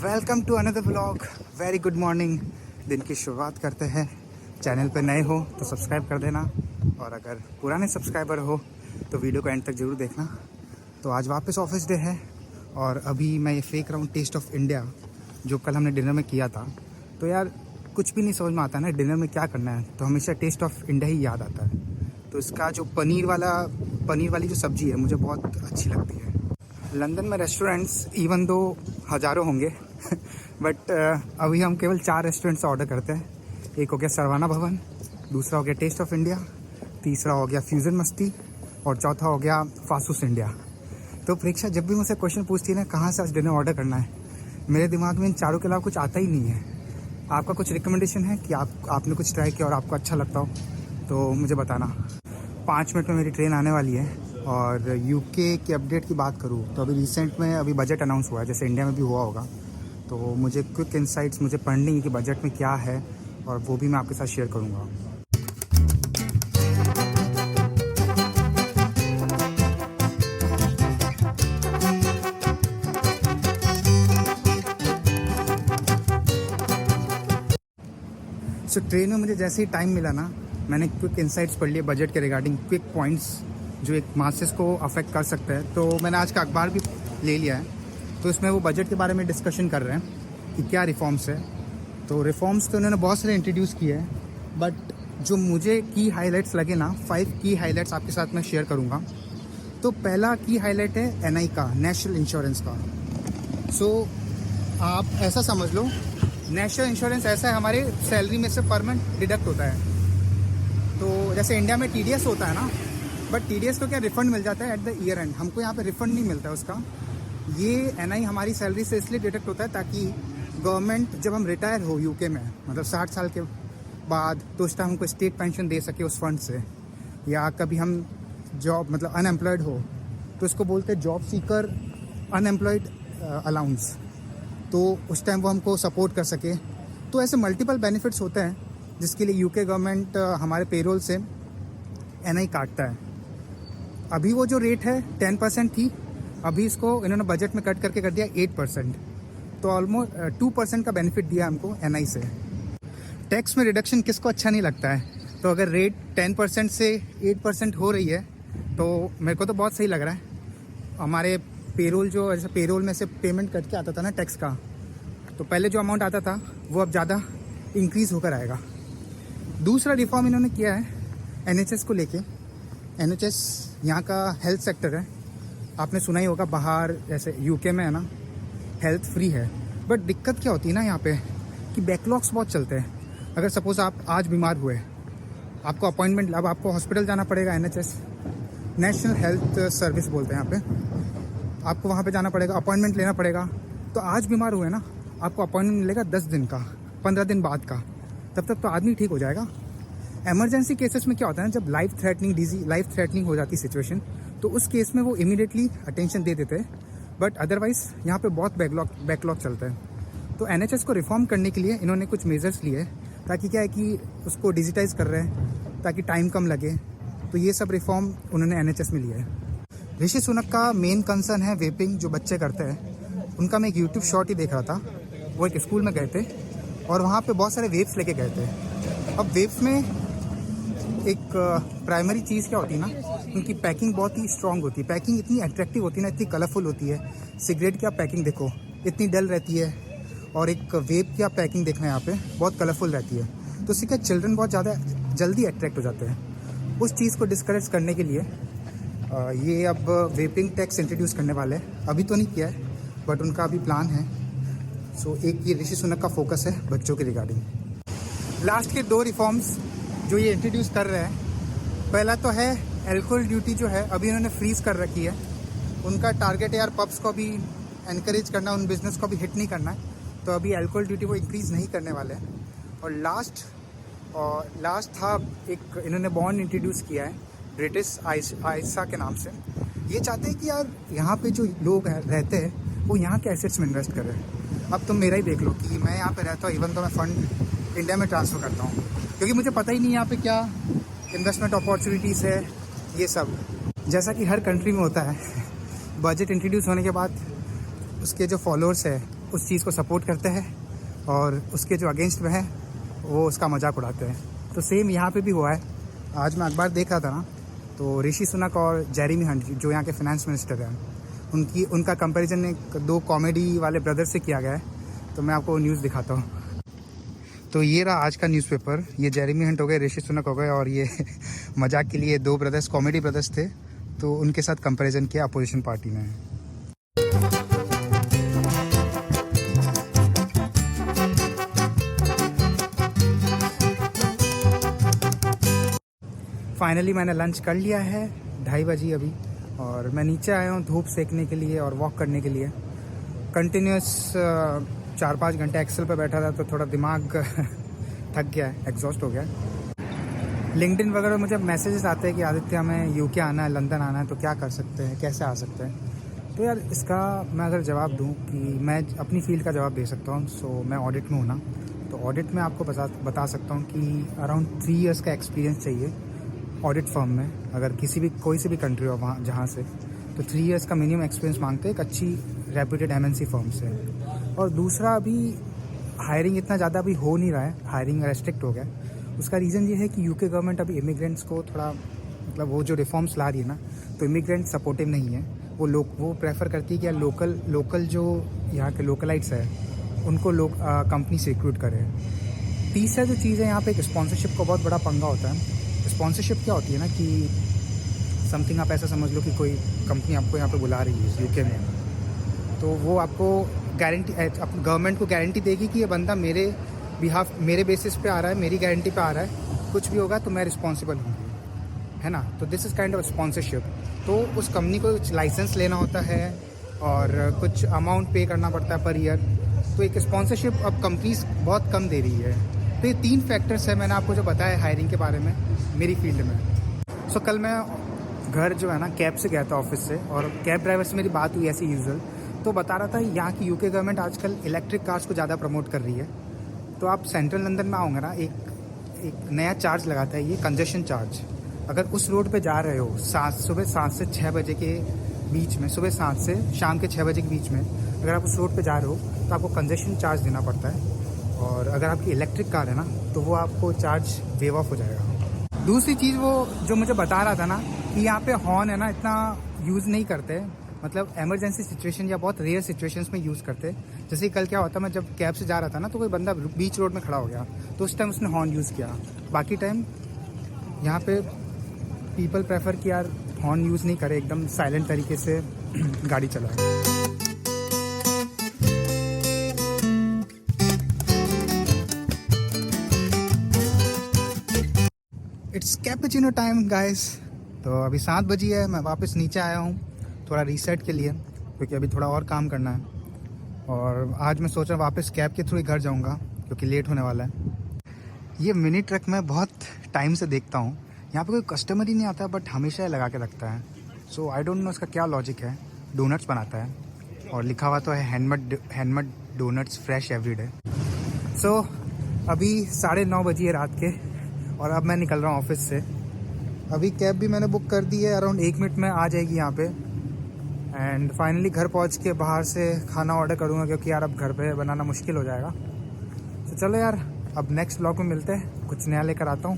Welcome to another vlog. Very good morning. दिन की शुरुआत करते हैं। चैनल पे नए हो तो सब्सक्राइब कर देना, और अगर पुराने सब्सक्राइबर हो तो वीडियो को एंड तक ज़रूर देखना। तो आज वापस ऑफिस डे है, और अभी मैं ये फेंक रहा हूँ टेस्ट ऑफ इंडिया, जो कल हमने डिनर में किया था। तो यार कुछ भी नहीं समझ में आता ना डिनर में क्या करना है, तो हमेशा टेस्ट ऑफ इंडिया ही याद आता है। तो इसका जो पनीर वाली जो सब्ज़ी है मुझे बहुत अच्छी लगती है। लंदन में रेस्टोरेंट्स इवन दो हज़ारों होंगे बट अभी हम केवल 4 रेस्टोरेंट से ऑर्डर करते हैं। एक हो गया सरवाना भवन, दूसरा हो गया टेस्ट ऑफ इंडिया, तीसरा हो गया फ्यूज़न मस्ती, और चौथा हो गया फासूस इंडिया। तो परीक्षा जब भी मुझसे क्वेश्चन पूछती है ना कहाँ से आज डिनर ऑर्डर करना है, मेरे दिमाग में इन चारों के अलावा कुछ आता ही नहीं है। आपका कुछ रिकमेंडेशन है कि आपने कुछ ट्राई किया और आपको अच्छा लगता हो तो मुझे बताना। 5 मिनट में मेरी ट्रेन आने वाली है। और यूके की अपडेट की बात करूँ तो अभी रिसेंट में अभी बजट अनाउंस हुआ है, जैसे इंडिया में भी हुआ होगा। तो मुझे क्विक इंसाइट्स मुझे पढ़नी है कि बजट में क्या है, और वो भी मैं आपके साथ शेयर करूँगा। सो ट्रेन में मुझे जैसे ही टाइम मिला ना, मैंने क्विक इंसाइट्स पढ़ लिए बजट के रिगार्डिंग, क्विक पॉइंट्स जो एक मासेस को अफेक्ट कर सकता है। तो मैंने आज का अखबार भी ले लिया है, तो इसमें वो बजट के बारे में डिस्कशन कर रहे हैं कि क्या रिफॉर्म्स है। तो रिफॉर्म्स तो उन्होंने बहुत सारे इंट्रोड्यूस किए हैं, बट जो मुझे की हाईलाइट्स लगे ना, 5 की हाईलाइट्स आपके साथ मैं शेयर करूँगा। तो पहला की हाईलाइट है एनआई का, नेशनल इंश्योरेंस का। सो आप ऐसा समझ लो, नेशनल इंश्योरेंस ऐसा है हमारे सैलरी में से पर मंथ डिडक्ट होता है। तो जैसे इंडिया में टीडीएस होता है ना, बट टीडीएस को क्या रिफंड मिल जाता है एट द ईयर एंड, हमको यहाँ पे रिफंड नहीं मिलता है उसका। ये एनआई हमारी सैलरी से इसलिए डिडक्ट होता है ताकि गवर्नमेंट जब हम रिटायर हो यूके में, मतलब 60 साल के बाद, तो उस टाइम हमको स्टेट पेंशन दे सके उस फंड से। या कभी हम जॉब मतलब अनएम्प्लॉयड हो तो उसको बोलते हैं जॉब सीकर अनएम्प्लॉयड अलाउंस, तो उस टाइम वो हमको सपोर्ट कर सके। तो ऐसे मल्टीपल बेनिफिट्स होते हैं जिसके लिए यूके गवर्नमेंट हमारे पेरोल से एनआई काटता है। अभी वो जो रेट है 10% थी, अभी इसको इन्होंने बजट में कट करके कर दिया 8%। तो ऑलमोस्ट 2% का बेनिफिट दिया हमको एनआई से। टैक्स में रिडक्शन किसको अच्छा नहीं लगता है, तो अगर रेट 10% से 8% हो रही है तो मेरे को तो बहुत सही लग रहा है। हमारे पेरोल जो ऐसे पेरोल में से पेमेंट कट के आता था ना टैक्स का, तो पहले जो अमाउंट आता था वो अब ज़्यादा इंक्रीज़ होकर आएगा। दूसरा रिफॉर्म इन्होंने किया है एनएचएस को लेके। एनएचएस यहाँ का हेल्थ सेक्टर है, आपने सुना ही होगा, बाहर जैसे यूके में है ना हेल्थ फ्री है। बट दिक्कत क्या होती है ना यहाँ पे कि बैकलॉग्स बहुत चलते हैं। अगर सपोज़ आप आज बीमार हुए, आपको अपॉइंटमेंट, अब आपको हॉस्पिटल जाना पड़ेगा, एनएचएस नेशनल हेल्थ सर्विस बोलते हैं यहाँ पे, आपको वहाँ पे जाना पड़ेगा, अपॉइंटमेंट लेना पड़ेगा। तो आज बीमार हुए ना, आपको अपॉइंटमेंट मिलेगा 10 दिन का, 15 दिन बाद का, तब तक तो आदमी ठीक हो जाएगा। इमरजेंसी केसेस में क्या होता है ना, जब लाइफ थ्रेटनिंग हो जाती सिचुएशन, तो उस केस में वो इमीडिएटली अटेंशन दे देते हैं। बट अदरवाइज़ यहाँ पे बहुत बैकलॉग चलता है। तो एनएचएस को रिफॉर्म करने के लिए इन्होंने कुछ मेजर्स लिए, ताकि क्या है कि उसको डिजिटाइज कर रहे हैं ताकि टाइम कम लगे। तो ये सब रिफॉर्म उन्होंने एनएचएस में लिया है। ऋषि सुनक का मेन कंसर्न है वेपिंग, जो बच्चे करते हैं उनका। मैं एक यूट्यूब शॉर्ट ही देख रहा था, वो एक स्कूल में गए थे और वहाँ पे बहुत सारे वेप्स लेके गए थे। अब वेप्स में एक प्राइमरी चीज़ क्या होती है ना, उनकी पैकिंग बहुत ही स्ट्रॉन्ग होती है। पैकिंग इतनी अट्रैक्टिव होती है ना, इतनी कलरफुल होती है। सिगरेट की आप पैकिंग देखो इतनी डल रहती है, और एक वेप की आप पैकिंग देखना यहाँ पे बहुत कलरफुल रहती है। तो उससे क्या चिल्ड्रन बहुत ज़्यादा जल्दी अट्रैक्ट हो जाते हैं। उस चीज़ को डिस्करेज करने के लिए ये अब वेपिंग टैक्स इंट्रोड्यूस करने वाले हैं। अभी तो नहीं किया है बट उनका अभी प्लान है। सो एक ये ऋषि सुनक का फोकस है बच्चों के रिगार्डिंग। लास्ट के 2 रिफॉर्म्स जो ये इंट्रोड्यूस कर रहे हैं, पहला तो है एल्कोहल ड्यूटी जो है अभी इन्होंने फ्रीज कर रखी है। उनका टारगेट है यार पब्स को भी एनकरेज करना, उन बिजनेस को भी हिट नहीं करना है। तो अभी एल्कोहल ड्यूटी वो इंक्रीज़ नहीं करने वाले हैं। और लास्ट था एक इन्होंने बॉन्ड इंट्रोड्यूस किया है ब्रिटिश आइसा के नाम से। ये चाहते हैं कि यार यहाँ पे जो लोग रहते हैं वो यहाँ के एसेट्स में इन्वेस्ट कर रहे हैं। अब तुम मेरा ही देख लो कि मैं यहाँ पे रहता हूँ, इवन तो मैं फ़ंड इंडिया में ट्रांसफ़र करता हूँ, क्योंकि मुझे पता ही नहीं यहाँ पे क्या इन्वेस्टमेंट अपॉर्चुनिटीज़ है ये सब। जैसा कि हर कंट्री में होता है, बजट इंट्रोड्यूस होने के बाद उसके जो फॉलोअर्स है उस चीज़ को सपोर्ट करते हैं और उसके जो अगेंस्ट में है वो उसका मजाक उड़ाते हैं। तो सेम यहाँ पे भी हुआ है। आज मैं अखबार देख रहा था ना, तो ऋषि सुनक और जेरेमी हंट जो यहाँ के फाइनेंस मिनिस्टर हैं, उनका कंपैरिजन एक 2 कॉमेडी वाले ब्रदर से किया गया है। तो मैं आपको न्यूज़ दिखाता हूँ। तो ये रहा आज का न्यूज़पेपर। ये जेरेमी हंट हो गए, ऋषि सुनक हो गए, और ये मजाक के लिए 2 ब्रदर्स, कॉमेडी ब्रदर्स थे, तो उनके साथ कंपैरिजन किया अपोजिशन पार्टी ने। फाइनली मैंने लंच कर लिया है, 2:30 बजे अभी, और मैं नीचे आया हूँ धूप सेकने के लिए और वॉक करने के लिए। कंटिन्यूस 4-5 घंटे एक्सेल पे बैठा था तो थोड़ा दिमाग थक गया है, एग्जॉस्ट हो गया। लिंक्डइन वगैरह मुझे मैसेजेस आते हैं कि आदित्य हमें यूके आना है, लंदन आना है, तो क्या कर सकते हैं, कैसे आ सकते हैं। तो यार इसका मैं अगर जवाब दूं कि मैं अपनी फील्ड का जवाब दे सकता हूं। सो मैं ऑडिट में हूं ना, तो ऑडिट में आपको बता सकता हूं कि अराउंड 3 इयर्स का एक्सपीरियंस चाहिए ऑडिट फर्म में। अगर कोई से भी कंट्री हो वहाँ जहाँ से, तो 3 इयर्स का मिनिमम एक्सपीरियंस मांगते हैं एक अच्छी रेप्यूटेड MNC फर्म से। और दूसरा, अभी हायरिंग इतना ज़्यादा अभी हो नहीं रहा है, हायरिंग रेस्ट्रिक्ट हो गया। उसका रीज़न ये है कि यूके गवर्नमेंट अभी इमिग्रेंट्स को थोड़ा, मतलब वो जो रिफॉर्म्स ला रही है ना, तो इमिग्रेंट सपोर्टिव नहीं है। वो प्रेफर करती है कि यार लोकल जो यहाँ के लोकलाइट्स है उनको कंपनी से रिक्रूट करें। तीसरा जो चीज़ है यहाँ पे, एक स्पॉन्सरशिप का बहुत बड़ा पंगा होता है। स्पॉन्सरशिप क्या होती है ना कि समथिंग आप ऐसा समझ लो कि कोई कंपनी आपको यहाँ पे बुला रही है यूके में, तो वो आपको गारंटी, गवर्नमेंट को गारंटी देगी कि ये बंदा मेरे बेसिस पे आ रहा है, मेरी गारंटी पे आ रहा है, कुछ भी होगा तो मैं रिस्पॉन्सिबल हूँ, है ना। तो this is kind of sponsorship. तो उस कंपनी को लाइसेंस लेना होता है और कुछ अमाउंट पे करना पड़ता है पर ईयर। तो एक स्पॉन्सरशिप अब कंपनीज बहुत कम दे रही है। तो ये 3 फैक्टर्स है मैंने आपको जो बताया हायरिंग के बारे में मेरी फील्ड में। सो कल मैं घर जो है ना कैब से गया था ऑफिस से, और कैब ड्राइवर से मेरी बात हुई ऐसी यूजुअल, तो बता रहा था यहाँ की यूके गवर्नमेंट आजकल इलेक्ट्रिक कार्स को ज़्यादा प्रमोट कर रही है। तो आप सेंट्रल लंदन में आओगे ना, एक नया चार्ज लगाता है ये, कंजेशन चार्ज। अगर उस रोड पे जा रहे हो सुबह 7 से 6 बजे के बीच में, सुबह 7 से शाम के 6 बजे के बीच में अगर आप उस रोड पे जा रहे हो तो आपको कंजेशन चार्ज देना पड़ता है। और अगर आपकी इलेक्ट्रिक कार है ना, तो वो आपको चार्ज वेव ऑफ हो जाएगा। दूसरी चीज़ वो जो मुझे बता रहा था ना कि यहाँ पे हॉर्न है ना इतना यूज़ नहीं करते, मतलब इमरजेंसी सिचुएशन या बहुत रेयर सिचुएशंस में यूज़ करते। जैसे कल क्या होता, मैं जब कैब से जा रहा था ना, तो कोई बंदा बीच रोड में खड़ा हो गया, तो उस टाइम उसने हॉर्न यूज़ किया। बाकी टाइम यहाँ पे पीपल प्रेफर कि यार हॉर्न यूज़ नहीं करे, एकदम साइलेंट तरीके से गाड़ी चलाए। It's cappuccino time guys. तो अभी 7 बजी है, मैं वापस नीचे आया हूँ थोड़ा रीसेट के लिए, क्योंकि अभी थोड़ा और काम करना है। और आज मैं सोच रहा हूँ वापस कैब के थ्रू ही घर जाऊँगा, क्योंकि लेट होने वाला है। ये मिनी ट्रक मैं बहुत टाइम से देखता हूँ, यहाँ पे कोई कस्टमर ही नहीं आता, बट हमेशा लगा के रखता है। सो आई डोंट नो इसका क्या लॉजिक है। डोनट्स बनाता है और लिखा हुआ तो है हैंडमेड डोनट्स फ्रेश एवरीडे। सो अभी 9:30 बजी है रात के, और अब मैं निकल रहा हूँ ऑफिस से। अभी कैब भी मैंने बुक कर दी है, अराउंड 1 मिनट में आ जाएगी यहाँ पे। एंड फाइनली घर पहुँच के बाहर से खाना ऑर्डर करूँगा, क्योंकि यार अब घर पे बनाना मुश्किल हो जाएगा। तो चलो यार, अब नेक्स्ट व्लॉग में मिलते हैं, कुछ नया लेकर आता हूँ।